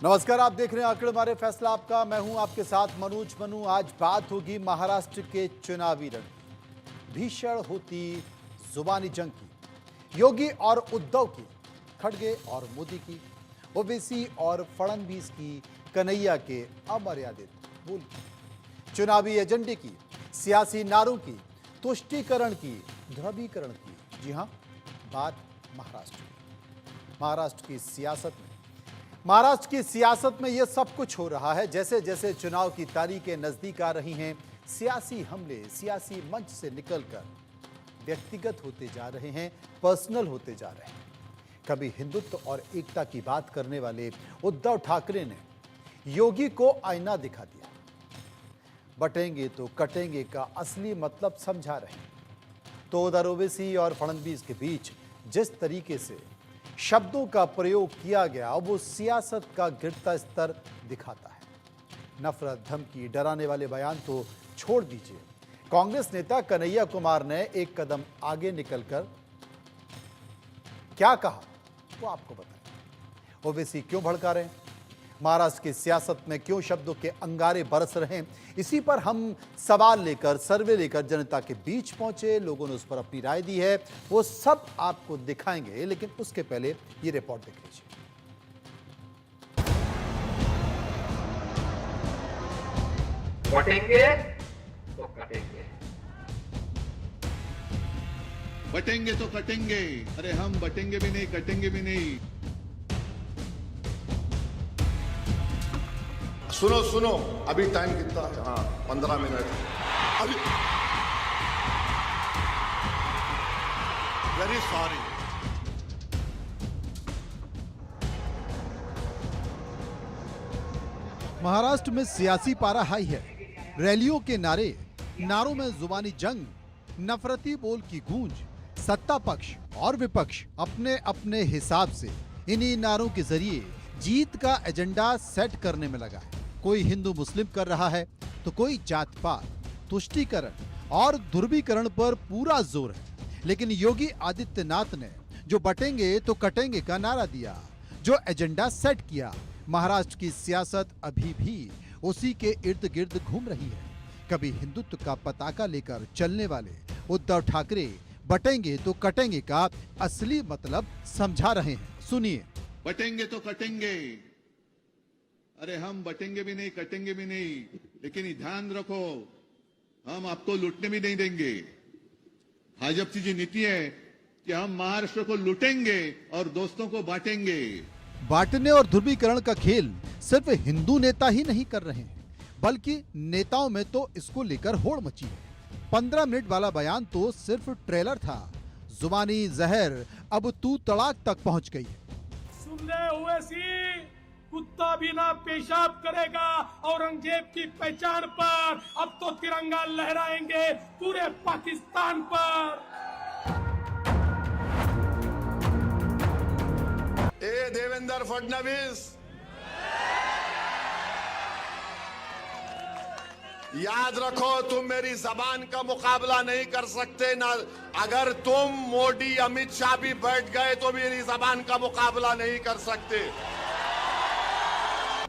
नमस्कार, आप देख रहे हैं आखिर हमारे फैसला आपका। मैं हूं आपके साथ मनोज मनु। आज बात होगी महाराष्ट्र के चुनावी रण की। भीषण होती जुबानी जंग की, योगी और उद्धव की, खड़गे और मोदी की, ओवैसी और फडणवीस की, कन्हैया के अमर्यादित बोल की, चुनावी एजेंडे की, सियासी नारों की, तुष्टीकरण की, ध्रुवीकरण की। जी हां, बात महाराष्ट्र की सियासत में यह सब कुछ हो रहा है। जैसे जैसे चुनाव की तारीखें नजदीक आ रही हैं, सियासी हमले सियासी मंच से निकलकर व्यक्तिगत होते जा रहे हैं, पर्सनल होते जा रहे हैं। कभी हिंदुत्व और एकता की बात करने वाले उद्धव ठाकरे ने योगी को आईना दिखा दिया। बटेंगे तो कटेंगे का असली मतलब समझा रहे हैं। तो उधर ओवैसी और फडणवीस के बीच जिस तरीके से शब्दों का प्रयोग किया गया, वो सियासत का गिरता स्तर दिखाता है। नफरत, धमकी, डराने वाले बयान तो छोड़ दीजिए। कांग्रेस नेता कन्हैया कुमार ने एक कदम आगे निकलकर क्या कहा, वो आपको बताएं। ओवैसी क्यों भड़का रहे हैं, महाराष्ट्र की सियासत में क्यों शब्दों के अंगारे बरस रहे हैं, इसी पर हम सवाल लेकर, सर्वे लेकर जनता के बीच पहुंचे। लोगों ने उस पर अपनी राय दी है, वो सब आपको दिखाएंगे। लेकिन उसके पहले ये रिपोर्ट देख लीजिए। बटेंगे तो कटेंगे, बटेंगे तो कटेंगे। अरे हम बटेंगे भी नहीं, कटेंगे भी नहीं। सुनो अभी टाइम कितना है? हाँ, 15 मिनट अभी। Very sorry. महाराष्ट्र में सियासी पारा हाई है। रैलियों के नारों में जुबानी जंग, नफरती बोल की गूंज। सत्ता पक्ष और विपक्ष अपने अपने हिसाब से इन्हीं नारों के जरिए जीत का एजेंडा सेट करने में लगा है। कोई हिंदू मुस्लिम कर रहा है, तो कोई जात पात, तुष्टीकरण और ध्रुवीकरण पर पूरा जोर है। लेकिन योगी आदित्यनाथ ने जो बटेंगे तो कटेंगे का नारा दिया, जो एजेंडा सेट किया, महाराष्ट्र की सियासत अभी भी उसी के इर्द गिर्द घूम रही है। कभी हिंदुत्व का पताका लेकर चलने वाले उद्धव ठाकरे बटेंगे तो कटेंगे का असली मतलब समझा रहे हैं। सुनिए। बटेंगे तो कटेंगे। अरे हम बटेंगे भी नहीं, कटेंगे भी नहीं। लेकिन ध्यान रखो, हम आपको लूटने भी नहीं देंगे। भाजपा की नीति है कि हम महाराष्ट्र को लूटेंगे और दोस्तों को बांटेंगे। बांटने और ध्रुवीकरण का खेल सिर्फ हिंदू नेता ही नहीं कर रहे हैं, बल्कि नेताओं में तो इसको लेकर होड़ मची है। 15 मिनट वाला बयान तो सिर्फ ट्रेलर था। जुबानी जहर अब तू तड़ाक तक पहुंच गई है। सुन ले ओवैसी, कुत्ता भी ना पेशाब करेगा औरंगजेब की पहचान पर। अब तो तिरंगा लहराएंगे पूरे पाकिस्तान पर। ए देवेंद्र फडणवीस, याद रखो, तुम मेरी जबान का मुकाबला नहीं कर सकते ना। अगर तुम मोदी अमित शाह भी बैठ गए तो मेरी जबान का मुकाबला नहीं कर सकते।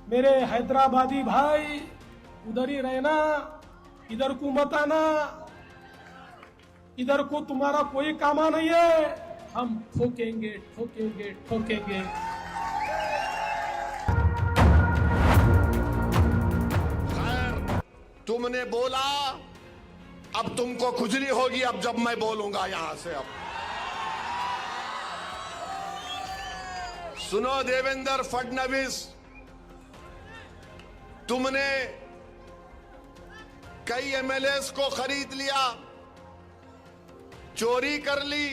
मेरे हैदराबादी भाई, उधर ही रहना, इधर को मत आना। इधर को तुम्हारा कोई कामा नहीं है। हम ठोकेंगे ठोकेंगे ठोकेंगे। तुमने बोला, अब तुमको खुजली होगी। अब जब मैं बोलूंगा यहां से, अब सुनो देवेंद्र फडणवीस, तुमने कई एमएलएस को खरीद लिया, चोरी कर ली,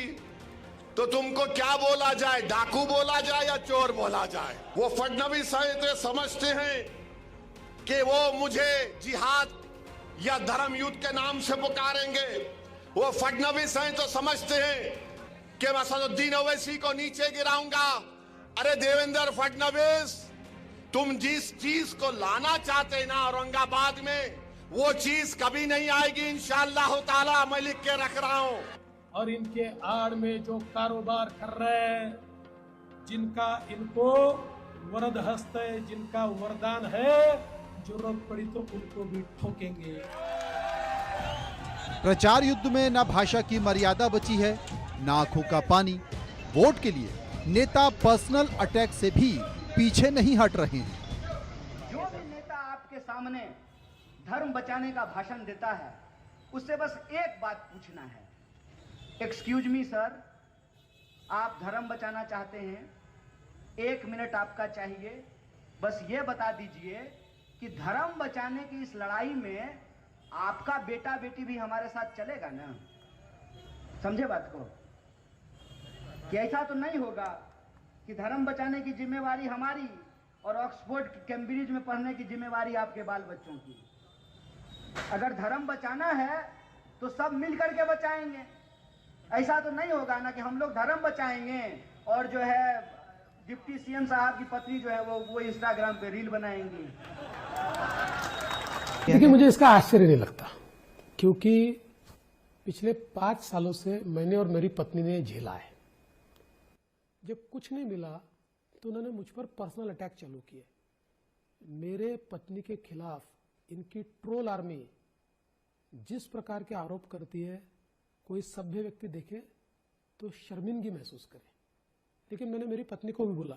तो तुमको क्या बोला जाए? डाकू बोला जाए या चोर बोला जाए? वो फडणवीस तो समझते हैं कि वो मुझे जिहाद या धर्म युद्ध के नाम से पुकारेंगे। वो फडणवीस हैं तो समझते हैं कि मैं असदुद्दीन ओवैसी को नीचे गिराऊंगा। अरे देवेंद्र फडणवीस, तुम जिस चीज को लाना चाहते ना औरंगाबाद में, वो चीज कभी नहीं आएगी इंशाअल्लाह ताला। मैं लिख के रख रहा हूं। और इनके आड़ में जो कारोबार कर रहे हैं, जिनका इनको वरद हस्त है जिनका वरदान है, जरूरत पड़ी तो उनको भी ठोकेंगे। प्रचार युद्ध में ना भाषा की मर्यादा बची है, ना आंखों का पानी। वोट के लिए नेता पर्सनल अटैक से भी पीछे नहीं हट रहे हैं। जो भी नेता आपके सामने धर्म बचाने का भाषण देता है, उससे बस एक बात पूछना है, एक्सक्यूज मी सर, आप धर्म बचाना चाहते हैं, 1 मिनट आपका चाहिए, बस ये बता दीजिए कि धर्म बचाने की इस लड़ाई में आपका बेटा बेटी भी हमारे साथ चलेगा ना? समझे बात को? कि ऐसा तो नहीं होगा कि धर्म बचाने की जिम्मेवारी हमारी और ऑक्सफोर्ड कैम्ब्रिज में पढ़ने की जिम्मेवारी आपके बाल बच्चों की। अगर धर्म बचाना है तो सब मिलकर के बचाएंगे। ऐसा तो नहीं होगा ना कि हम लोग धर्म बचाएंगे और जो है डिप्टी सीएम साहब की पत्नी जो है वो इंस्टाग्राम पे रील बनाएंगी। देखिए, मुझे इसका आश्चर्य नहीं लगता, क्योंकि पिछले 5 सालों से मैंने और मेरी पत्नी ने झेला है। जब कुछ नहीं मिला तो उन्होंने मुझ पर पर्सनल अटैक चालू किए। मेरे पत्नी के खिलाफ इनकी ट्रोल आर्मी जिस प्रकार के आरोप करती है, कोई सभ्य व्यक्ति देखे तो शर्मिंदगी महसूस करे। लेकिन मैंने मेरी पत्नी को भी बोला,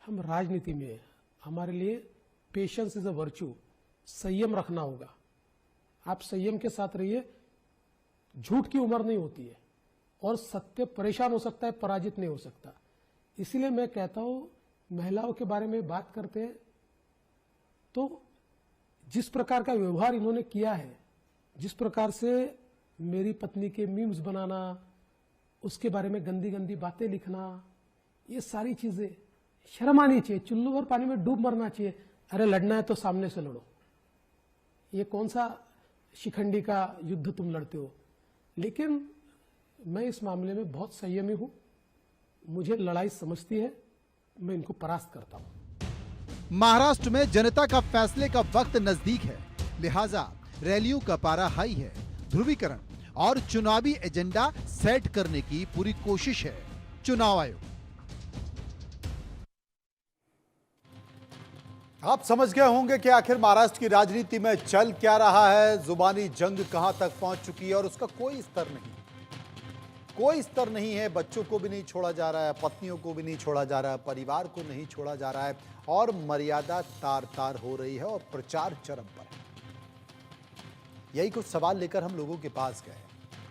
हम राजनीति में हैं, हमारे लिए पेशेंस इज अ वर्च्यू, संयम रखना होगा। आप संयम के साथ रहिए, झूठ की उम्र नहीं होती है और सत्य परेशान हो सकता है, पराजित नहीं हो सकता। इसीलिए मैं कहता हूं, महिलाओं के बारे में बात करते हैं तो जिस प्रकार का व्यवहार इन्होंने किया है, जिस प्रकार से मेरी पत्नी के मीम्स बनाना, उसके बारे में गंदी गंदी बातें लिखना, ये सारी चीजें शर्म आनी चाहिए। चुल्लू भर पानी में डूब मरना चाहिए। अरे लड़ना है तो सामने से लड़ो, ये कौन सा शिखंडी का युद्ध तुम लड़ते हो। लेकिन मैं इस मामले में बहुत संयमी हूं, मुझे लड़ाई समझती है, मैं इनको परास्त करता हूं। महाराष्ट्र में जनता का फैसले का वक्त नजदीक है, लिहाजा रैलियों का पारा हाई है। ध्रुवीकरण और चुनावी एजेंडा सेट करने की पूरी कोशिश है चुनाव आयोग। आप समझ गए होंगे कि आखिर महाराष्ट्र की राजनीति में चल क्या रहा है, जुबानी जंग कहां तक पहुंच चुकी है और उसका कोई स्तर नहीं है। बच्चों को भी नहीं छोड़ा जा रहा है, पत्नियों को भी नहीं छोड़ा जा रहा है, परिवार को नहीं छोड़ा जा रहा है और मर्यादा तार तार हो रही है और प्रचार चरम पर है। यही कुछ सवाल लेकर हम लोगों के पास गए,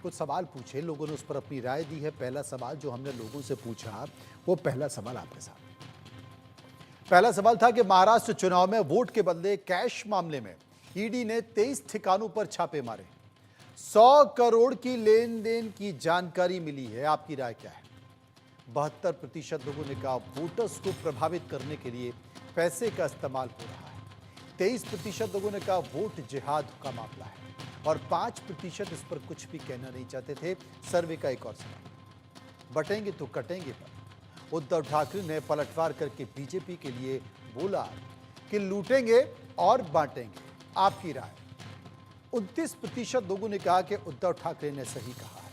कुछ सवाल पूछे, लोगों ने उस पर अपनी राय दी है। पहला सवाल जो हमने लोगों से पूछा, वो पहला सवाल आपके साथ। पहला सवाल था कि महाराष्ट्र चुनाव में वोट के बदले कैश मामले में ईडी ने 23 ठिकानों पर छापे मारे, 100 करोड़ की लेन देन की जानकारी मिली है। आपकी राय क्या है? 72% लोगों ने कहा वोटर्स को प्रभावित करने के लिए पैसे का इस्तेमाल हो रहा है। 23% लोगों ने कहा वोट जिहाद का मामला है और 5% इस पर कुछ भी कहना नहीं चाहते थे। सर्वे का एक और सवाल, बटेंगे तो कटेंगे पर उद्धव ठाकरे ने पलटवार करके बीजेपी के लिए बोला कि लूटेंगे और बांटेंगे। आपकी राय? 29% लोगों ने कहा कि उद्धव ठाकरे ने सही कहा है,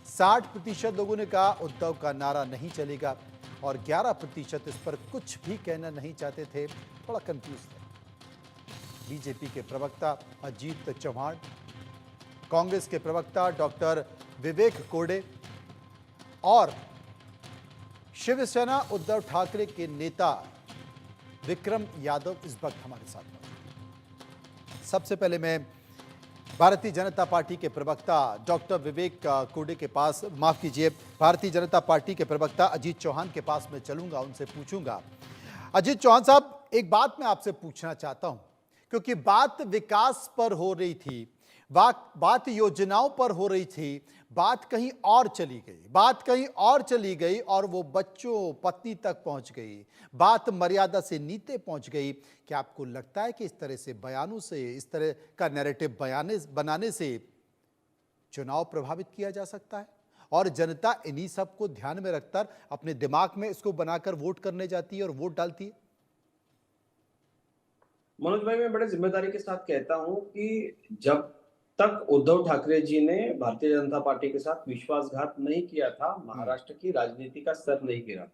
60% लोगों ने कहा उद्धव का नारा नहीं चलेगा और 11% इस पर कुछ भी कहना नहीं चाहते थे, थोड़ा कंफ्यूज थे। बीजेपी के प्रवक्ता अजीत चौहान, कांग्रेस के प्रवक्ता डॉक्टर विवेक कोडे और शिवसेना उद्धव ठाकरे के नेता विक्रम यादव इस वक्त हमारे साथ मौजूद। सबसे पहले मैं भारतीय जनता पार्टी के प्रवक्ता डॉक्टर विवेक कोडे के पास, माफ कीजिए, भारतीय जनता पार्टी के प्रवक्ता अजीत चौहान के पास मैं चलूंगा, उनसे पूछूंगा। अजीत चौहान साहब, एक बात मैं आपसे पूछना चाहता हूं, क्योंकि बात विकास पर हो रही थी, बात योजनाओं पर हो रही थी, बात कहीं और चली गई और वो बच्चों पत्नी तक पहुंच गई, बात मर्यादा से नीचे पहुंच गई। क्या आपको लगता है कि इस तरह से बयानों से, इस तरह का नैरेटिव बनाने से चुनाव प्रभावित किया जा सकता है और जनता इन्हीं सब को ध्यान में रखकर अपने दिमाग में इसको बनाकर वोट करने जाती है और वोट डालती है? मनोज भाई, मैं बड़े जिम्मेदारी के साथ कहता हूं कि जब तक उद्धव ठाकरे जी ने भारतीय जनता पार्टी के साथ विश्वासघात नहीं किया था, महाराष्ट्र की राजनीति का स्तर नहीं गिरा।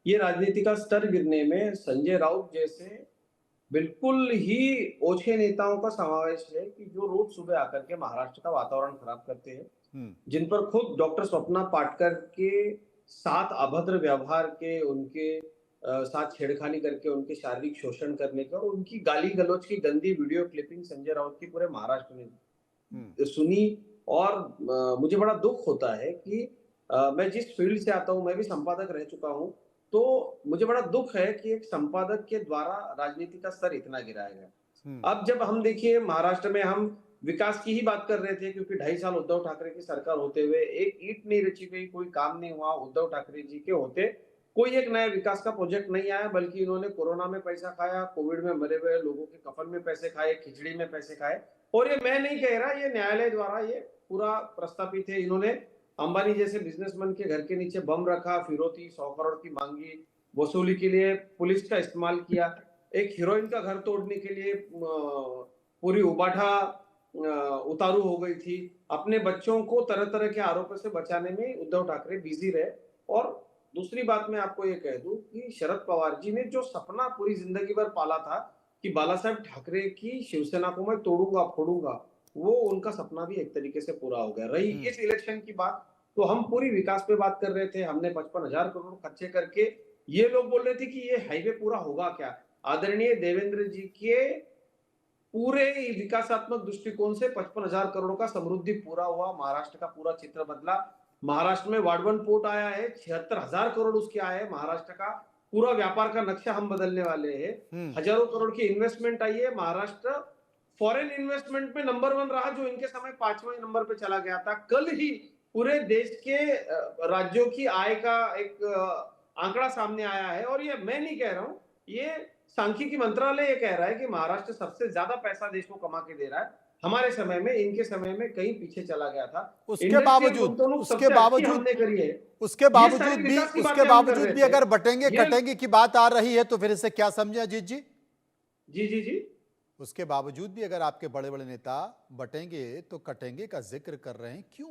ये राजनीति का स्तर गिरने में संजय राउत जैसे बिल्कुल ही ओछे नेताओं का समावेश है कि जो रोज सुबह आकर के महाराष्ट्र का वातावरण खराब करते हैं, जिन पर खुद डॉक्टर स्वप्ना पाटकर के साथ अभद्र व्यवहार के, उनके साथ छेड़खानी करके उनके शारीरिक शोषण करने का और उनकी गाली गलौज की गंदी वीडियो क्लिपिंग संजय राउत की पूरे महाराष्ट्र ने सुनी। और मुझे बड़ा दुख होता है कि मैं जिस फील्ड से आता हूं, मैं भी संपादक रह चुका हूं, तो मुझे बड़ा दुख है कि एक संपादक के द्वारा राजनीति का स्तर इतना गिराया गया। अब जब हम देखिए महाराष्ट्र में हम विकास की ही बात कर रहे थे, क्योंकि 2.5 साल उद्धव ठाकरे की सरकार होते हुए एक ईंट नहीं रची गई, कोई काम नहीं हुआ। उद्धव ठाकरे जी के होते कोई एक नया विकास का प्रोजेक्ट नहीं आया, बल्कि इन्होंने कोरोना में पैसा खाया, कोविड में मरे हुए लोगों के कफन में पैसे खाए, खिचड़ी में पैसे खाए। और ये मैं नहीं कह रहा, ये न्यायालय द्वारा ये पूरा प्रस्तापित है। इन्होंने अंबानी जैसे बिजनेसमैन के घर के नीचे बम रखा, फिरौती 100 करोड़ की मांगी, वसूली के लिए पुलिस का इस्तेमाल किया, एक हीरोइन का घर तोड़ने के लिए पूरी उबाठा उतारू हो गई थी। अपने बच्चों को तरह तरह के आरोपों से बचाने में उद्धव ठाकरे बिजी रहे। और दूसरी बात मैं आपको ये कह दूं कि शरद पवार जी ने जो सपना पूरी जिंदगी भर पाला था कि बाला साहेब ठाकरे की शिवसेना को मैं तोड़ूंगा फोड़ूंगा, वो उनका सपना भी एक तरीके से पूरा हो गया। रही इस इलेक्शन की बात, तो हम पूरी विकास पे बात कर रहे थे, हमने 55,000 करोड़ खर्चे करके, ये लोग बोल रहे थे कि ये हाईवे पूरा होगा क्या। आदरणीय देवेंद्र जी के पूरे विकासात्मक दृष्टिकोण से 55,000 करोड़ का समृद्धि पूरा हुआ, महाराष्ट्र का पूरा चित्र बदला। महाराष्ट्र में वाडवन पोर्ट आया है, 76,000 करोड़ उसके आए हैं। महाराष्ट्र का पूरा व्यापार का नक्शा हम बदलने वाले हैं। हजारों करोड़ की इन्वेस्टमेंट आई है। महाराष्ट्र फॉरेन इन्वेस्टमेंट में नंबर 1 रहा, जो इनके समय 5वें नंबर पे चला गया था। कल ही पूरे देश के राज्यों की आय का एक आंकड़ा सामने आया है। और ये मैं नहीं कह रहा हूं, ये सांख्यिकी मंत्रालय ये कह रहा है कि महाराष्ट्र सबसे ज्यादा पैसा देश को कमा के दे रहा है। हमारे समय में, इनके समय में कहीं पीछे चला गया था। उसके बावजूद भी अगर बटेंगे कटेंगे की बात आ रही है तो फिर इसे क्या समझे अजीत जी? जी उसके बावजूद भी अगर आपके बड़े बड़े नेता बटेंगे तो कटेंगे का जिक्र कर रहे हैं, क्यों?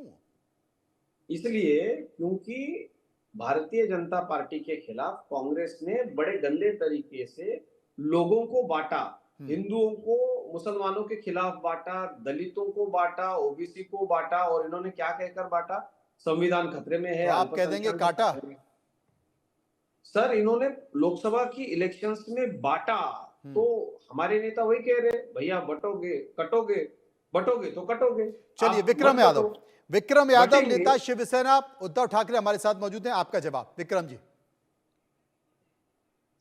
इसलिए क्योंकि भारतीय जनता पार्टी के खिलाफ कांग्रेस ने बड़े गंदे तरीके से लोगों को बांटा। हिंदुओं को मुसलमानों के खिलाफ बांटा, दलितों को बांटा, ओबीसी को बांटा। और इन्होंने क्या कहकर बांटा? संविधान खतरे में है। तो आप कह देंगे काटा? सर, इन्होंने लोकसभा की इलेक्शंस में बांटा, तो हमारे नेता वही कह रहे, भैया बटोगे कटोगे, बटोगे तो कटोगे। चलिए, विक्रम यादव नेता शिवसेना उद्धव ठाकरे हमारे साथ मौजूद हैं। आपका जवाब विक्रम जी।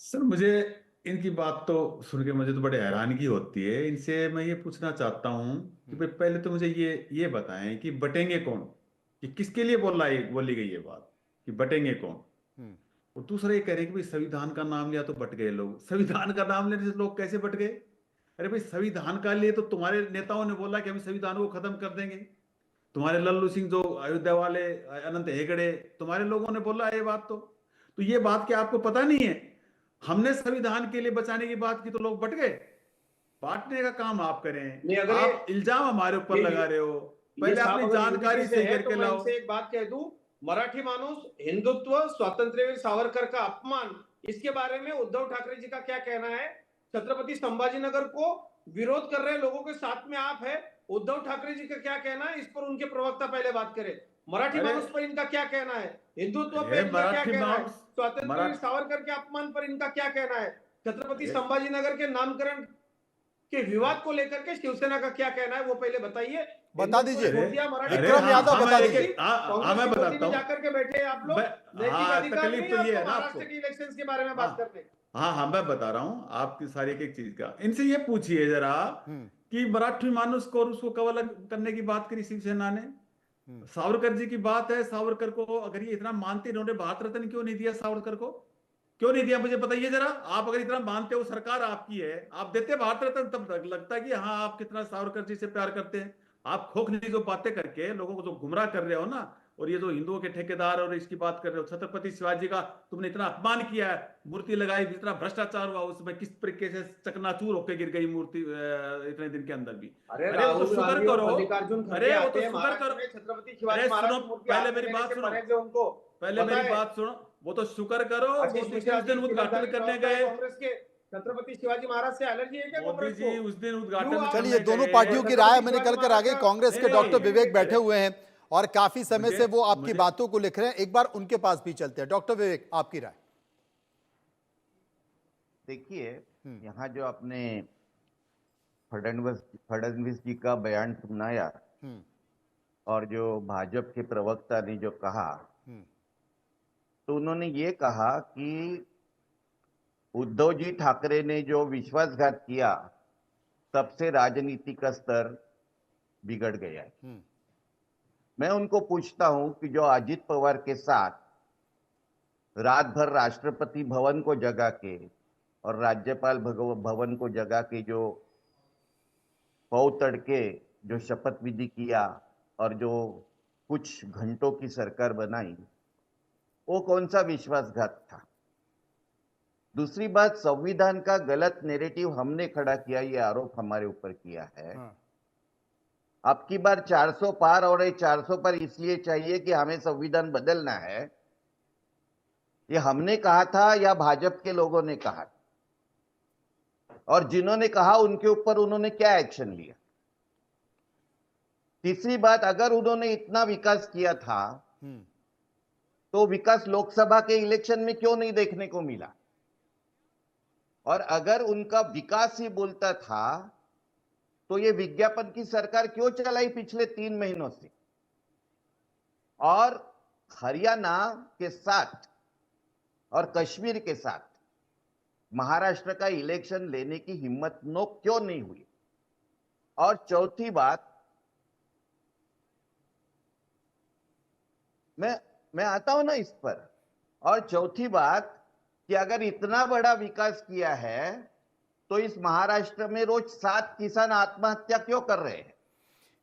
सर, मुझे इनकी बात तो सुन के मुझे तो बड़े हैरानगी होती है। इनसे मैं ये पूछना चाहता हूं कि भाई पहले तो मुझे ये बताएं कि बटेंगे कौन, कि किसके लिए बोली गई ये बात कि बटेंगे कौन। और दूसरा ये कह रहे हैं कि भाई संविधान का नाम लिया तो बट गए लोग। संविधान का नाम लेने से लोग कैसे बट गए? अरे भाई, संविधान का लिए तो तुम्हारे नेताओं ने बोला कि हम संविधान को खत्म कर देंगे। तुम्हारे लल्लू सिंह जो अयोध्या वाले, अनंत हेगड़े, तुम्हारे लोगों ने बोला ये बात। तो ये बात क्या आपको पता नहीं है? हमने संविधान के लिए बचाने की बात की तो लोग बट गए। बांटने का काम आप करें, आप इल्जाम हमारे ऊपर लगा रहे हो। पहले अपनी जानकारी से करके लाओ। एक बात कह दूं, मराठी मानुस, हिंदुत्व, स्वातंत्र्यवीर सावरकर का अपमान, इसके बारे में उद्धव ठाकरे जी का क्या कहना है? छत्रपति संभाजीनगर को विरोध कर रहे लोगों के साथ में आप है, उद्धव ठाकरे जी का क्या कहना है? इस पर उनके प्रवक्ता पहले बात करें। मराठी मानुस पर इनका क्या कहना है? हिंदुत्व पर इनका क्या कहना है? स्वातंत्र्यवीर सावरकर के अपमान पर इनका क्या कहना है? छत्रपति संभाजीनगर के नामकरण के विवाद को लेकर के शिवसेना का क्या कहना है? वो पहले बताइए, बता दीजिए। विक्रम यादव बता दीजिए। मैं बताता हूँ। जाकर के बैठे आप लोग, तकलीफ तो ये है ना आपको महाराष्ट्र की इलेक्शंस के बारे में बात करते। हाँ, मैं बता रहा हूँ आपकी सारी एक चीज का। इनसे ये पूछिए जरा कि मराठी मानुस को और उसको कवल करने की बात करी शिवसेना ने। सावरकर जी की बात है, सावरकर को अगर ये इतना मानते, इन्होंने भारत रत्न क्यों नहीं दिया? सावरकर को क्यों नहीं दिया? मुझे बताइए जरा। आप अगर इतना मानते हो, सरकार आपकी है, आप देते भारत रत्न, तब लगता है कि हाँ आप कितना सावरकर जी से प्यार करते हैं। आप खोखली जो बातें करके लोगों को जो गुमराह कर रहे हो ना, और ये जो हिंदुओं के ठेकेदार और इसकी बात कर रहे हो, छत्रपति शिवाजी का तुमने इतना अपमान किया है, मूर्ति लगाई, इतना भ्रष्टाचार हुआ, उसमें किस तरीके से चकनाचूर होकर गिर गई मूर्ति इतने दिन के अंदर भी। अरे वो तो सुधर करो। अरे वो तो सुधर करो। छत्रपति शिवाजी अरे सुनो, पहले मेरी बात सुनो, पहले मेरी बात सुनो। वो तो शुक्र करो, आशीष मोदी जी मिश्रा उस दिन जी, उद्घाटन गिरफ्तारी करने प्रवक्ता है गए। कांग्रेस के, छत्रपति शिवाजी महाराज से एलर्जी है क्या मोदी कांग्रेस जी को? उस दिन उद्घाटन क्यों आप- करने चलिए, दोनों गए। पार्टियों की राय हमें निकल कर आ गई। कांग्रेस के नहीं, डॉक्टर नहीं, विवेक बैठे हुए हैं और काफी समय से वो आपकी मुझे- बातों को लिख रहे हैं। एक बार उनके पास भी चलते हैं। डॉक्टर विवेक, आपकी राय। देखिए, यहाँ जो आपने फडणवीस जी का बयान सुनाया और जो भाजपा के प्रवक्ता ने जो कहा, तो उन्होंने ये कहा कि उद्धव जी ठाकरे ने जो विश्वासघात किया, तब से राजनीति का स्तर बिगड़ गया है। मैं उनको पूछता हूं कि जो अजित पवार के साथ रात भर राष्ट्रपति भवन को जगा के और राज्यपाल भवन को जगा के जो पौ तड़के जो शपथ विधि किया और जो कुछ घंटों की सरकार बनाई, वो कौन सा विश्वासघात था? दूसरी बात, संविधान का गलत नैरेटिव हमने खड़ा किया, ये आरोप हमारे ऊपर किया है। अब की बार 400 पार और ये 400 पर इसलिए चाहिए कि हमें संविधान बदलना है, ये हमने कहा था या भाजपा के लोगों ने कहा? और जिन्होंने कहा उनके ऊपर उन्होंने क्या एक्शन लिया? तीसरी बात, अगर उन्होंने इतना विकास किया था तो विकास लोकसभा के इलेक्शन में क्यों नहीं देखने को मिला? और अगर उनका विकास ही बोलता था तो ये विज्ञापन की सरकार क्यों चलाई पिछले 3 महीनों से? और हरियाणा के साथ और कश्मीर के साथ महाराष्ट्र का इलेक्शन लेने की हिम्मत क्यों नहीं हुई? और चौथी बात, मैं आता हूं ना इस पर। और चौथी बात कि अगर इतना बड़ा विकास किया है तो इस महाराष्ट्र में रोज 7 किसान आत्महत्या क्यों कर रहे हैं?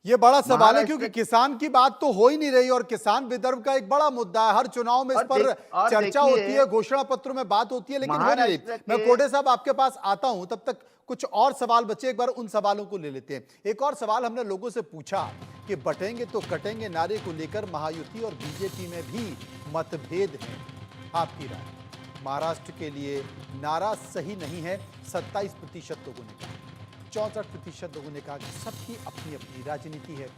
ये बड़ा सवाल है, क्योंकि किसान की बात तो हो ही नहीं रही और किसान विदर्भ का एक बड़ा मुद्दा है। हर चुनाव में इस पर चर्चा होती है, घोषणा पत्रों में बात होती है, लेकिन हो नहीं रही। मैं कोटे साहब आपके पास आता हूं, तब तक कुछ और सवाल बचे, एक बार उन सवालों को ले लेते हैं। एक और सवाल हमने लोगों से पूछा कि बटेंगे तो कटेंगे नारे को लेकर महायुति और बीजेपी में भी मतभेद है, आपकी राय? महाराष्ट्र के लिए नारा सही नहीं है, 27% लोगों ने कहा। 64% लोगों ने कहा कि सबकी अपनी अपनी राजनीति है।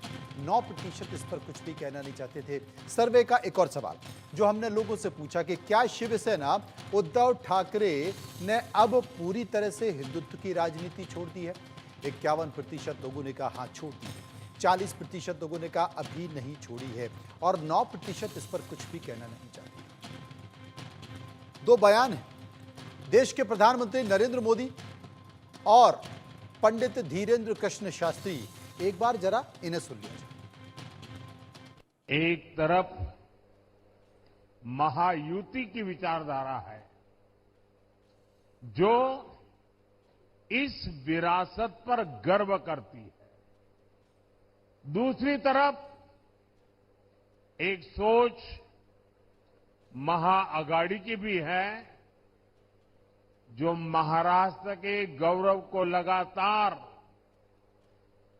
9% इस पर कुछ भी कहना नहीं चाहते थे। सर्वे का एक और सवाल जो हमने लोगों से पूछा कि क्या शिवसेना उद्धव ठाकरे ने अब पूरी तरह से हिंदुत्व की राजनीति छोड़ दी है? 51% लोगों ने कहा हाँ छोड़ दी है। 40% लोगों ने कहा अभी नहीं छोड़ी है और 9% इस पर कुछ भी कहना नहीं चाहते। दो बयान हैं, देश के प्रधानमंत्री नरेंद्र मोदी और पंडित धीरेन्द्र कृष्ण शास्त्री। एक बार जरा इन्हें सुन लिया जाए। एक तरफ महायुति की विचारधारा है जो इस विरासत पर गर्व करती है, दूसरी तरफ एक सोच महाअगाड़ी की भी है जो महाराष्ट्र के गौरव को लगातार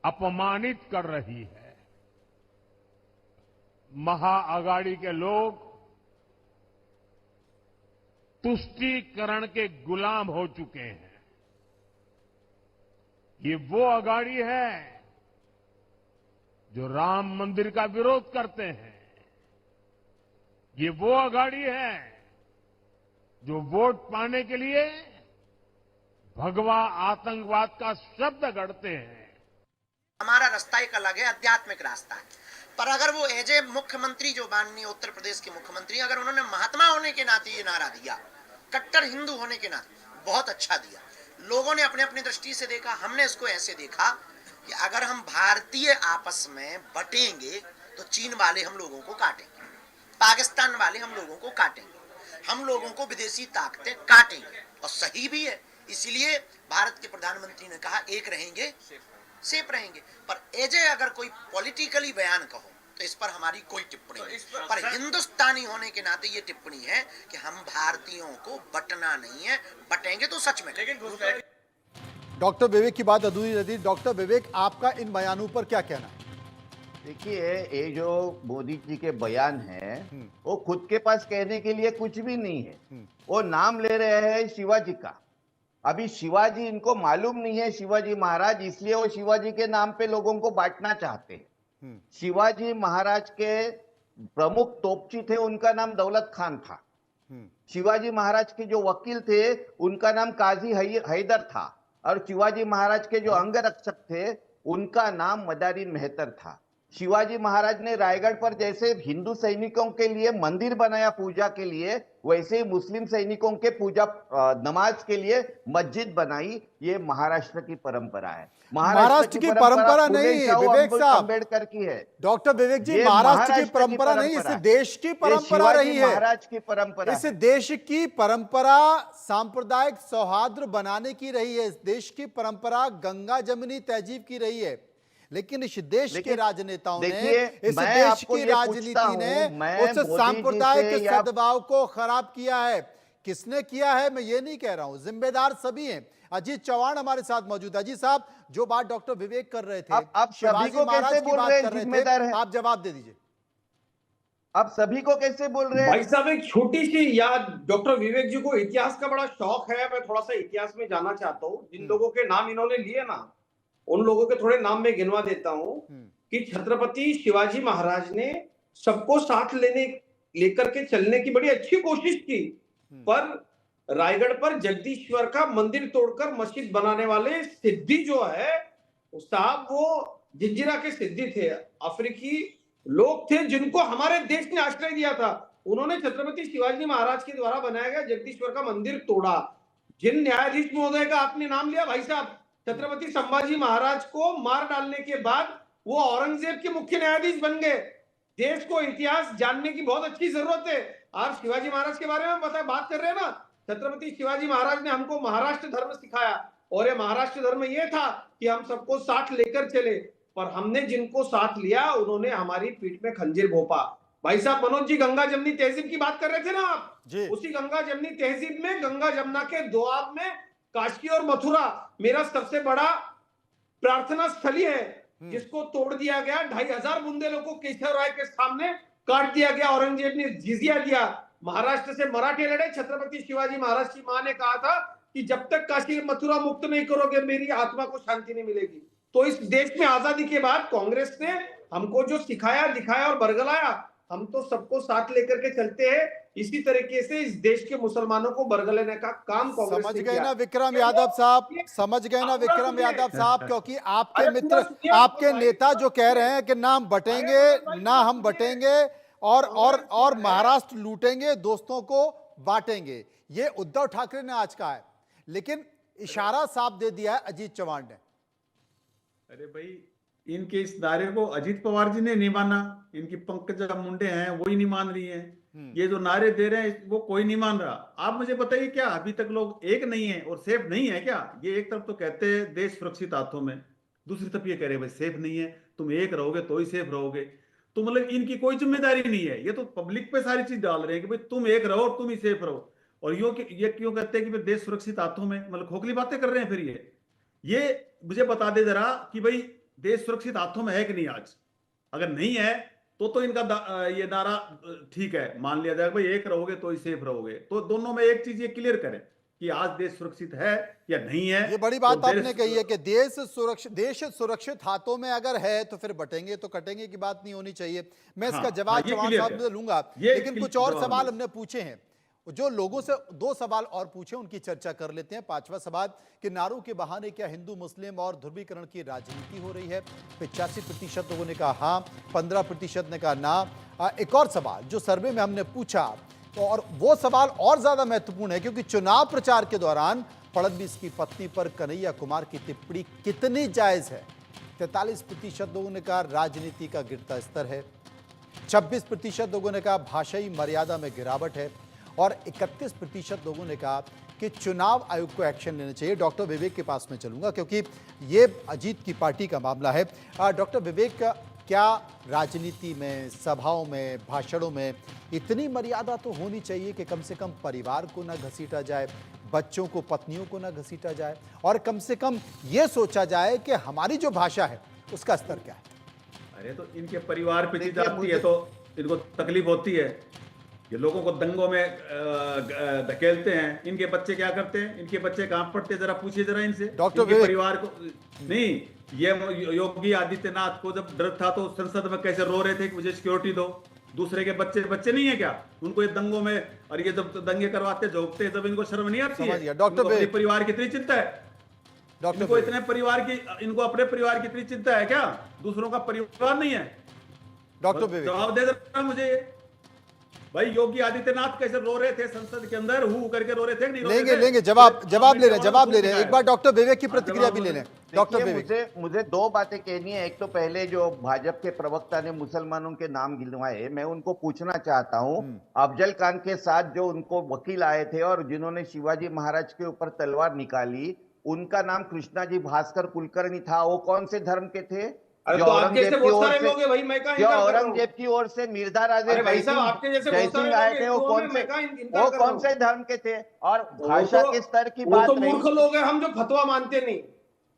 अपमानित कर रही है। महाअगाड़ी के लोग तुष्टीकरण के गुलाम हो चुके हैं। ये वो अगाड़ी है जो राम मंदिर का विरोध करते हैं। ये वो अगाड़ी है जो वोट पाने के लिए भगवा आतंकवाद का शब्द गढ़ते हैं। हमारा रास्ता एक अलग है, आध्यात्मिक रास्ता है। पर अगर वो एज ए मुख्यमंत्री, जो माननीय उत्तर प्रदेश के मुख्यमंत्री, अगर उन्होंने महात्मा होने के नाते ये नारा दिया, कट्टर हिंदू होने के नाते, बहुत अच्छा दिया। लोगों ने अपने अपनी दृष्टि से देखा, हमने इसको ऐसे देखा कि अगर हम भारतीय आपस में बटेंगे तो चीन वाले हम लोगों को काटेंगे, पाकिस्तान वाले हम लोगों को काटेंगे, हम लोगों को विदेशी ताकतें काटेंगे। और सही भी है, इसलिए भारत के प्रधानमंत्री ने कहा एक रहेंगे सेफ रहेंगे। पर एजे अगर कोई पॉलिटिकली बयान कहो तो इस पर हमारी कोई टिप्पणी नहीं, पर हिंदुस्तानी होने के नाते ये टिप्पणी है कि हम भारतीयों को बटना नहीं है, बटेंगे तो सच में। डॉक्टर विवेक की बात अधूरी रहती। डॉक्टर विवेक, आपका इन बयानों पर क्या कहना है? देखिए, ये जो मोदी जी के बयान है वो खुद के पास कहने के लिए कुछ भी नहीं है। वो नाम ले रहे हैं शिवाजी का। अभी शिवाजी इनको मालूम नहीं है शिवाजी महाराज, इसलिए वो शिवाजी के नाम पे लोगों को बांटना चाहते हैं। शिवाजी महाराज के प्रमुख तोपची थे, उनका नाम दौलत खान था। शिवाजी महाराज के जो वकील थे उनका नाम काजी हैदर था, और शिवाजी महाराज के जो अंगरक्षक थे उनका नाम मदारी मेहतर था। शिवाजी महाराज ने रायगढ़ पर जैसे हिंदू सैनिकों के लिए मंदिर बनाया पूजा के लिए, वैसे ही मुस्लिम सैनिकों के पूजा नमाज के लिए मस्जिद बनाई। ये महाराष्ट्र की परंपरा है। महाराष्ट्र की परंपरा नहीं है विवेक साहब, अम्बेडकर की है। डॉक्टर विवेक जी, महाराष्ट्र की परंपरा नहीं, इस देश की परंपरा रही है। महाराज की परंपरा, इस देश की परंपरा सांप्रदायिक सौहार्द बनाने की रही है। इस देश की परंपरा गंगा जमुनी तहजीब की रही है। लेकिन इस देश के राजनेताओं ने, इस देश की राजनीति ने उस सांप्रदायिक सद्भाव को खराब किया है। किसने किया है मैं ये नहीं कह रहा हूं, जिम्मेदार सभी हैं। अजीत चौहान हमारे साथ मौजूद है। अजीत साहब, जो बात डॉक्टर विवेक कर रहे थे, आप सभी को कैसे बोल रहे हैं जिम्मेदार है? आप जवाब दे दीजिए। आप सभी को कैसे बोल रहे हैं? भाई साहब, एक छोटी सी याद, डॉक्टर विवेक जी को इतिहास का बड़ा शौक है। मैं थोड़ा सा इतिहास में जाना चाहता हूँ। जिन लोगों के नाम इन्होंने लिए ना, उन लोगों के थोड़े नाम में गिनवा देता हूं कि छत्रपति शिवाजी महाराज ने सबको साथ लेकर के चलने की बड़ी अच्छी कोशिश की, पर रायगढ़ पर जगदीश्वर का मंदिर तोड़कर मस्जिद बनाने वाले सिद्धि जो है साहब, वो जिंजीरा के सिद्धि थे। अफ्रीकी लोग थे जिनको हमारे देश ने आश्रय दिया था। उन्होंने छत्रपति शिवाजी महाराज के द्वारा बनाया गया जगदीश्वर का मंदिर तोड़ा। जिन न्यायाधीश महोदय का आपने नाम लिया भाई साहब, छत्रपति संभाजी महाराज को मार डालने के बाद वो औरंगजेब के मुख्य न्यायाधीश बन गए। देश को इतिहास जानने की बहुत अच्छी जरूरत है। आप शिवाजी महाराज के बारे में बात कर रहे हैं ना, छत्रपति शिवाजी महाराज ने हमको महाराष्ट्र धर्म सिखाया, और ये महाराष्ट्र धर्म ये था कि हम सबको साथ लेकर चले। पर हमने जिनको साथ लिया उन्होंने हमारी पीठ में खंजीर भोंपा। भाई साहब मनोज जी, गंगा जमनी तहजीब की बात कर रहे थे ना आप, उसी गंगा जमनी तहजीब में गंगा जमुना के दोआब में काशी और मथुरा मेरा सबसे बड़ा प्रार्थना स्थली है, जिसको तोड़ दिया गया। 2500 बुंदेलों को केशव राय के सामने काट दिया गया। औरंगजेब ने जिजिया दिया। महाराष्ट्र से मराठे लड़े। छत्रपति शिवाजी महाराज की मां ने कहा था कि जब तक काशी मथुरा मुक्त नहीं करोगे मेरी आत्मा को शांति नहीं मिलेगी। तो इस देश में आजादी के बाद कांग्रेस ने हमको जो सिखाया, दिखाया और बरगलाया, हम तो सबको साथ लेकर के चलते हैं। इसी तरीके से इस देश के मुसलमानों को बरगलाने का काम कांग्रेस समझ ने गए किया। ना विक्रम यादव साहब, समझ गए ना विक्रम यादव साहब, क्योंकि आपके मित्र, आपके नेता जो कह रहे हैं कि ना हम बटेंगे, ना हम बटेंगे, और महाराष्ट्र लूटेंगे, दोस्तों को बांटेंगे, ये उद्धव ठाकरे ने आज कहा है। लेकिन इशारा साफ दे दिया है अजीत चौहान ने। अरे भाई, इनके इस नारे को अजीत पवार जी ने नहीं माना, इनकी पंकजा मुंडे हैं वो ही नहीं मान रही हैं। ये जो नारे दे रहे हैं वो कोई नहीं मान रहा। आप मुझे बताइए, क्या अभी तक लोग एक नहीं है और सेफ नहीं है क्या? ये एक तरफ तो कहते हैं देश सुरक्षित हाथों में, दूसरी तरफ ये कह रहे हैं भाई सेफ नहीं है, तुम एक रहोगे तो ही सेफ रहोगे। तो मतलब इनकी कोई जिम्मेदारी नहीं है, ये तो पब्लिक पे सारी चीज डाल रहे हैं कि भाई तुम एक रहो और तुम ही सेफ रहो। और ये क्यों कहते हैं कि देश सुरक्षित हाथों में? मतलब खोखली बातें कर रहे हैं। फिर ये मुझे बता दे जरा कि भाई देश सुरक्षित हाथों में है कि नहीं आज? अगर नहीं है तो इनका ये नारा ठीक है, मान लिया जाएगा भाई एक रहोगे तो ही सेफ रहोगे। तो दोनों में एक चीज ये क्लियर करें कि आज देश सुरक्षित है या नहीं है। ये बड़ी बात आपने कही है कि देश सुरक्षित हाथों में अगर है तो फिर बटेंगे तो कटेंगे की बात नहीं होनी चाहिए। मैं इसका जवाब चौहान साहब से लूंगा, लेकिन कुछ और सवाल हमने पूछे हैं। जो लोगों से 2 सवाल और पूछे उनकी चर्चा कर लेते हैं। 5वां सवाल कि नारों के बहाने क्या हिंदू मुस्लिम और ध्रुवीकरण की राजनीति हो रही है? 85% लोगों ने कहा हाँ, 15% ने कहा ना। एक और सवाल जो सर्वे में हमने पूछा, और वो सवाल और ज्यादा महत्वपूर्ण है क्योंकि चुनाव प्रचार के दौरान फडणवीस की पत्नी पर कन्हैया कुमार की टिप्पणी कितनी जायज है? 43% लोगों ने कहा राजनीति का गिरता स्तर है। 26% लोगों ने कहा भाषाई मर्यादा में गिरावट है, और 31% लोगों ने कहा कि चुनाव आयोग को एक्शन लेना चाहिए। डॉक्टर विवेक के पास में चलूंगा क्योंकि ये अजीत की पार्टी का मामला है। डॉक्टर विवेक, क्या राजनीति में, सभाओं में, भाषणों में इतनी मर्यादा तो होनी चाहिए कि कम से कम परिवार को ना घसीटा जाए, बच्चों को, पत्नियों को ना घसीटा जाए, और कम से कम ये सोचा जाए कि हमारी जो भाषा है उसका स्तर क्या है? अरे तो इनके परिवार पे चीज देखिए, आती है तो इनको तकलीफ होती है। ये लोगों को दंगों में धकेलते हैं। इनके बच्चे क्या करते हैं? इनके बच्चे कहाँ पढ़ते हैं? जरा पूछिए जरा इनसे। डॉक्टर इनके विवेक। परिवार को नहीं, ये योगी आदित्यनाथ को जब डर था तो संसद में कैसे रो रहे थे कि मुझे सिक्योरिटी दो। दूसरे के बच्चे नहीं है क्या? उनको ये दंगों में, और ये जब दंगे करवाते झोंकते हैं तब इनको शर्म नहीं आती समझ है? गया। डॉक्टर इनको अपने विवेक। परिवार की इतनी चिंता है? डॉक्टर इनको विवेक। इतने परिवार की, इनको अपने परिवार की इतनी चिंता है क्या? दूसरों का परिवार नहीं है? डॉक्टर विवेक, जवाब दे देना मुझे भाई। योगी आदित्यनाथ कैसे रो रहे थे संसद के अंदर, हु करके रो रहे थे? नहीं रो रहे थे? लेंगे जवाब ले रहे हैं। एक बार डॉक्टर विवेक की प्रतिक्रिया भी ले लें। डॉक्टर देखिए, विवेक, मुझे दो बातें कहनी है। एक तो पहले जो भाजपा के प्रवक्ता ने मुसलमानों के नाम गिनवाए, मैं उनको पूछना चाहता हूं, अफजल खान के साथ जो उनको वकील आए थे और जिन्होंने शिवाजी महाराज के ऊपर तलवार निकाली, उनका नाम कृष्णाजी भास्कर कुलकर्णी था। वो कौन से धर्म के थे? अरे जो तो आपके जैसे औरंगजेब की बहुत ओर सारे से, लोग हैं भाई, मैं कहाँ जो इनकार कर रहा हूँ? औरंगजेब की ओर से मिर्जा राजे अरे भाई साहब, आपके जैसे बहुत सारे जयसिंह लोग आए हैं, थे, वो तो कौन मैं से, कहाँ इनकार वो कर रहा कौन हूँ? से धर्म के थे? और वो भाषा तो- के स्तर की वो बात तो रही। मूर्ख लोग हैं, हम जो फतवा मानते नहीं।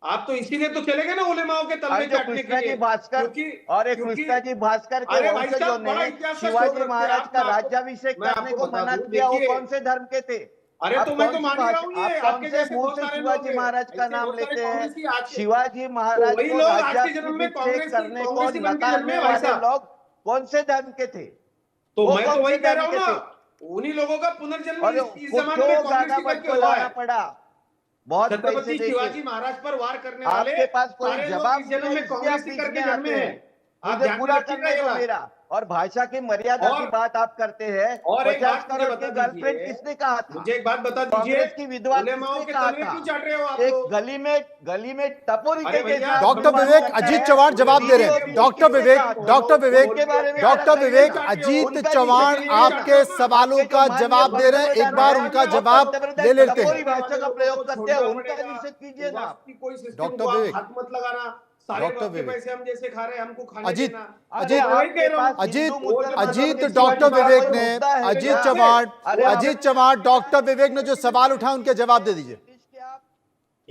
आप तो इसीलिए तो चले गए ना उलेमाओं के तलवे जो चाटने के कृष्णा जी लिए। भास्कर और एक कृष्णा जी भास्कर के अरे भाई वंशजों साहब, बड़ा ने इतिहास का शोध शिवाजी रखते हैं महाराज आप। का मैं आपको- राज्याभिषेक मैं करने आपको को बता मना दूं, किया। वो देखिए- कौन से धर्म के थे? अरे आप तो मैं कौन तो सी मान ही रहा हूँ, ये आप कौन आपके से जैसे मुंह बहुत से सारे शिवाजी लोग हैं। महाराज का ऐसे नाम बहुत सारे लेते हैं? कांग्रेसी आज के- शिवाजी महाराज वही को लोग आज के जन्म में राज्याभिषेक करने को कांग्रेसी बन के नकारने जन्मे भाई वाले साहब। लोग कौन से धर्म के थे? तो वो मैं कौन तो वही से कह रहा धर्म हूँ के ना, थे? उन्हीं लोगों का पुनर्जन्म और इस जमाने में कांग्रेसी गाना करके हुआ बुलाना है। पड़ा? बहुत पैसे छत्रपति देके शिवाजी महाराज पर वार करने वाले आपके पास कोई सारे लोग जवाब इस जन्म नहीं में है, इसलिए आप कांग्रेसी बीच करके में जन्मे आते हैं। हैं। आप मुझे ध्यान में पूरा रखिएगा करने ये दो बात। मेरा। और भाषा की मर्यादा और- की बात आप करते हैं। और एक 50 बात मुझे करोड़ बता की गर्लफ्रेंड दीजिए। किसने कहा था? मुझे एक बात बता दीजिए, कांग्रेस की विधवा उलेमाओं किसने के कहा तलवे था? क्यों चाट रहे हो आप एक लोग? गली में टपोरी अरे के भैया, साथ डॉक्टर सम्मान विवेक, करता अजीत है। चौहान जवाब दे रहे हैं। डॉक्टर विवेक, उनके बारे में डॉक्टर जरा विवेक, कहिए ना। अजीत उनका चौहान जिक्र आपके कीजिए। सवालों आपके का जो जवाब माननीय दे रहे हैं। एक पंतप्रधान बार हैं, उनका आप जवाब पंतप्रधान ले लेते टपोरी हैं। भाषा का प्रयोग करते हैं, उनका पड़ेगा। निषेध कीजिए ना। वापस की कोई सिस्टम डॉक्टर को आप विवेक। हाथ मत लगाना। सारे डॉक्टर लोग के विवेक। पैसे हम जैसे खा रहे हैं, हमको खाने अजीत- देना। अजीत- मैं वही कह रहा हूं। अजीत डॉक्टर विवेक ने, अजीत चौहान डॉक्टर विवेक ने जो सवाल उठाया उनके जवाब दे दीजिए।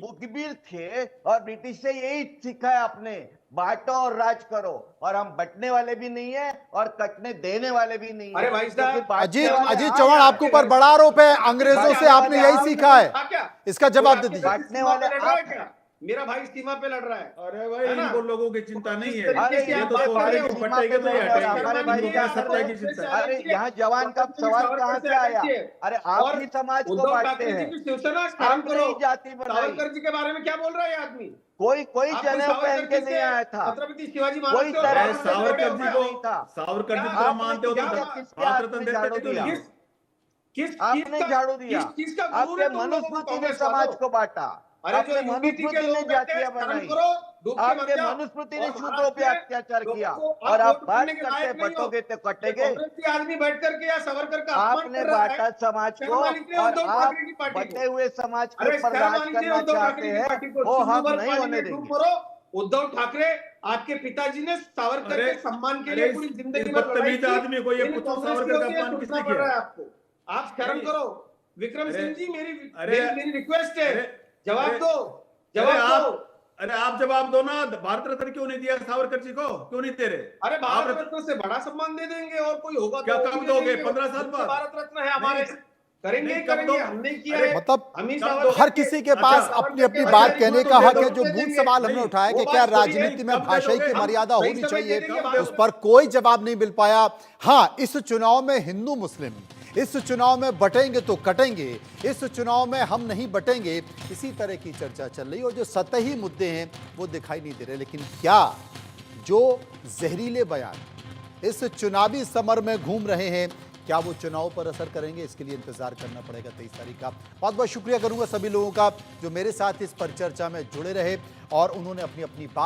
मुखबिर थे और ब्रिटिश से यही सीखा है आपने, बांटो और राज करो। और हम बंटने वाले भी नहीं है और कटने देने वाले भी नहीं है। अरे भाई साहब, क्योंकि बांटने वाले अजीत आप चौहान, हैं। आपके ऊपर बड़ा आरोप है, अंग्रेजों से आपने यही सीखा है। क्या इसका जवाब दे दीजिए। बांटने वाले आप हैं। मेरा भाई सीमा पे लड़ रहा है। अरे भाई, है ना? इनको लोगों की चिंता नहीं है। अरे ये तो आप सोच रहे हैं कि सीमा बटेंगे तो ये पे लड़ रहे हैं, हटेंगे। हमारे भाई इनको क्या क्या सत्ता की चिंता है? अरे यहाँ जवान का सवाल कहाँ से आया? अरे आप ही समाज को उद्धव बांटते ठाकरे जी हैं। की शिवसेना काम आपने करो। ही जाति बनाई। सावरकर जी के बारे में क्या बोल रहा है ये आदमी? कोई आपको जनेऊ सावरकर पहन के जी नहीं से आया था। छत्रपति शिवाजी कोई महाराज से और तरह भारत से सावरकर जोड़े जी हुए को, हैं। था। सावरकर जी क्या को आपने मानते हो तो क्या- किसके भारत हाथ रत्न में देते झाड़ू क्यों दिया? नहीं? किस आपने झाड़ू दिया। किस चीज का गुरूर है आपके तुम लोगों को मनुस्मृति ने कांग्रेस समाज वालों? को बांटा। अरे आपने जो यूपीटी के मनुस्मृति ने लोग बैठे हैं, जातियां शर्म बनाई। करो, डूब के मत आपके जाओ। मनुस्मृति ने और शूद्रों महाराष्ट्र पे में अत्याचार लोगों किया को और आप वोट बात करने के करते लायक नहीं हो। बटोगे तो कटेगे। कांग्रेसी आदमी बैठ करके या सावरकर का अपमान आपने कर रहा है। बांटा समाज शर्म को आनी चाहिए और उद्धव आप ठाकरे की पार्टी को। बटे हुए समाज के अरे ऊपर शर्म राज आनी चाहिए करना उद्धव चाहते ठाकरे की पार्टी हैं, को। वो चुल्लू हम भर नहीं पानी होने में डूब देंगे। मरो। उद्धव ठाकरे आपके पिताजी ने सावरकर के सम्मान के लिए पूरी जिंदगी भर लड़ाई बदतमीज की। आदमी को ये इन पूछो कांग्रेस सावरकर की का होती है, अपमान सोचना किसने पड़ रहा है किया? आपको। आप शर्म करो। विक्रम सिंह जी, अरे- मेरी रिक्वेस्ट है, अरे- जवाब अरे- दो, अरे जवाब दो। अरे आप जवाब दो ना। भारत रत्न क्यों नहीं दिया सावरकर जी को? क्यों नहीं दे रहे? अरे आप भारत रत्न से बड़ा सम्मान दे देंगे और कोई होगा क्या तो कब वो भी दोगे? दे देंगे। 15 साल बाद? भारत रत्न है हमारे। नहीं, करेंगे नहीं, कब करेंगे, दो? हमने किया अरे है। मतलब अमित कब सावरकर दो? हर किसी के पास अच्छा, अपनी अपनी सावरकर बात के कहने तो का दे हक दो, है। जो दे मूल देंगे। सवाल हमने नहीं, उठाया कि वो क्या बात थोड़ी है। राजनीति में कब दे भाषाई की दोगे? मर्यादा सही होनी समय चाहिए, दे देंगे उस पर कोई जवाब नहीं मिल पाया। हाँ, इस चुनाव में हिंदू मुस्लिम, इस चुनाव में बटेंगे तो कटेंगे, इस चुनाव में हम नहीं बटेंगे, इसी तरह की चर्चा चल रही है। और जो सतही मुद्दे हैं वो दिखाई नहीं दे रहे। लेकिन क्या जो जहरीले बयान इस चुनावी समर में घूम रहे हैं, क्या वो चुनाव पर असर करेंगे? इसके लिए इंतजार करना पड़ेगा 23 तारीख का। बहुत बहुत शुक्रिया करूंगा सभी लोगों का जो मेरे साथ इस पर चर्चा में जुड़े रहे और उन्होंने अपनी अपनी बात